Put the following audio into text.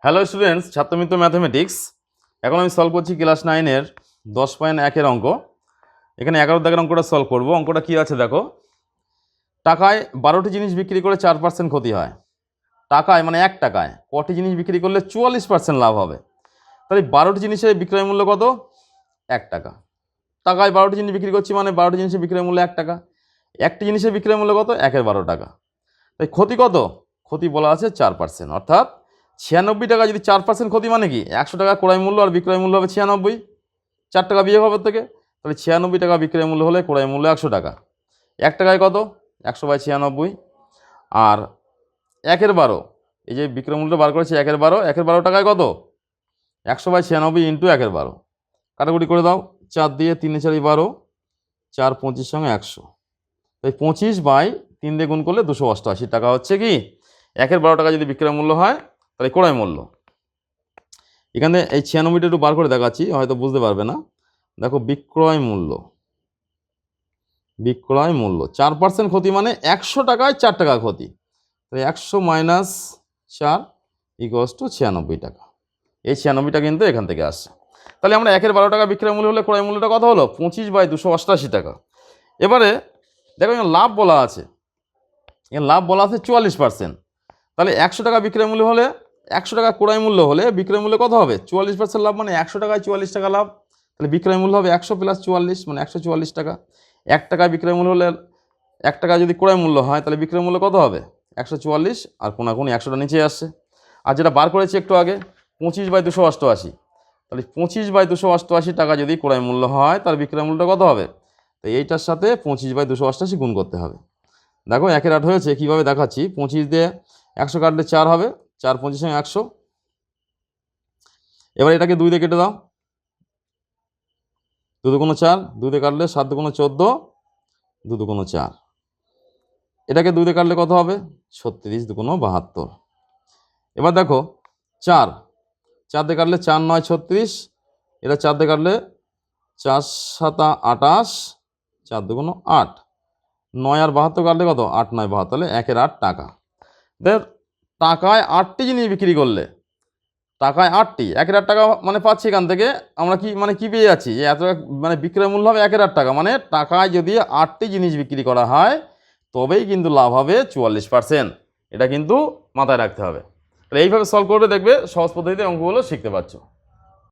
Hello students, ছাত্রমিত্র mathematics. এখন আমি solve করছি ক্লাস 9-এর 10.1-এর অঙ্ক। এখানে 11 দাগের অঙ্কটা সলভ করব। অঙ্কটা কি আছে দেখো। টাকায় 12টি জিনিস বিক্রি করে 4% ক্ষতি হয়। টাকায় মানে 1 টাকায় কটি জিনিস বিক্রি করলে 44% লাভ হবে? তাহলে 12টি জিনিসের বিক্রয় মূল্য কত? 1 টাকা। টাকায় 12টি জিনিস বিক্রি করছি মানে 12টি জিনিসের বিক্রয় মূল্য 1 টাকা। একটি জিনিসের বিক্রয় মূল্য কত? 1/12 টাকা। তাই ক্ষতি কত? ক্ষতি বলা আছে 4%, অর্থাৎ 96 টাকা। যদি 4% ক্ষতি মানে কি 100 টাকা ক্রয় মূল্য আর বিক্রয় মূল্য হবে 96, 4 টাকা বিয়োগ হবে থেকে। তাহলে 96 টাকা বিক্রয় মূল্য হলে ক্রয় মূল্য 100 টাকা। 1 টাকায় কত? 100/96। আর 1/12, এই যে বিক্রয় মূল্য বার করেছি 1/12, 1/12 টাকায় কত? 100/96 ইন্টু 1/12। কাটাকুটি করে দাও, 4 দিয়ে 3 4 12, 4 25 সঙ্গে 100। তাই 25/3 দিয়ে গুণ করলে 288 টাকা হচ্ছে কি 1/12 টাকা যদি বিক্রয় মূল্য হয়, তাহলে ক্রয় মূল্য। এখানে এই 96টা একটু বার করে দেখাচ্ছি, হয়তো বুঝতে পারবে না। দেখো, বিক্রয় মূল্য, বিক্রয় মূল্য 4% ক্ষতি মানে 100 টাকায় 4 টাকা ক্ষতি। তাই 100 মাইনাস 4 ইকুয়ালস টু 96 টাকা। এই 96টা কিন্তু এখান থেকে আসছে। তাহলে আমরা 1/12 টাকা বিক্রয় মূল্য হলে ক্রয় মূল্যটা কত হলো? 25/288 টাকা। এবারে দেখো, এখানে লাভ বলা আছে, এখানে লাভ বলা আছে 44%। তাহলে 100 টাকা বিক্রয় মূল্য হলে, 100 টাকা ক্রয় মূল্য হলে বিক্রয় মূল্য কত হবে? 44% লাভ, মানে 100 টাকায় 44 টাকা লাভ। তাহলে বিক্রয় মূল্য হবে 100 + 44 মানে 144 টাকা। 1 টাকায় বিক্রয় মূল্য হলে, 1 টাকা যদি ক্রয় মূল্য হয় তাহলে বিক্রয় মূল্য কত হবে? 144, আর কোনাকুনি 100টা নিচে আসছে। আর যেটা বার করেছি একটু আগে 25/288, তাহলে 25/288 টাকা যদি ক্রয় মূল্য হয় তার বিক্রয় মূল্যটা কত হবে? তো এইটার সাথে 25/288 গুণ করতে হবে। দেখো 1 এর 8 হয়েছে, কীভাবে দেখাচ্ছি। 25 দিয়ে 100 কাটলে 4 হবে, 4 25 সঙ্গে 100। এবার এটাকে 2 দিয়ে কেটে দাও, 2 দুগুণ 4, 2 দিয়ে কাটলে 7 দুগুণ 14, 2 দুগুণ 4। এটাকে 2 দিয়ে কাটলে কত হবে? 36 দুগুণ 72। এবার দেখো 4 দিয়ে কাটলে 4 9 36, এটা 4 দিয়ে কাটলে 4 7 28, 4 দুগুণ 8, 9 আর 72 কাটলে কত? 8 9 72, তাহলে 1 এর 8 টাকা। দেখ, টাকায় 8টি জিনিস বিক্রি করলে, টাকায় 8টি, 1 এর 8 টাকা মানে পাচ্ছি এখান থেকে আমরা কি মানে কি পেয়ে যাচ্ছি যে এত মানে বিক্রয় মূল্য হবে 1 এর 8 টাকা, মানে টাকায় যদি 8টি জিনিস বিক্রি করা হয় তবেই কিন্তু লাভ হবে 44%। এটা কিন্তু মাথায় রাখতে হবে। তাহলে এইভাবে সলভ করবে, দেখবে সহজ পদ্ধতিতে অঙ্কগুলো শিখতে পারছো।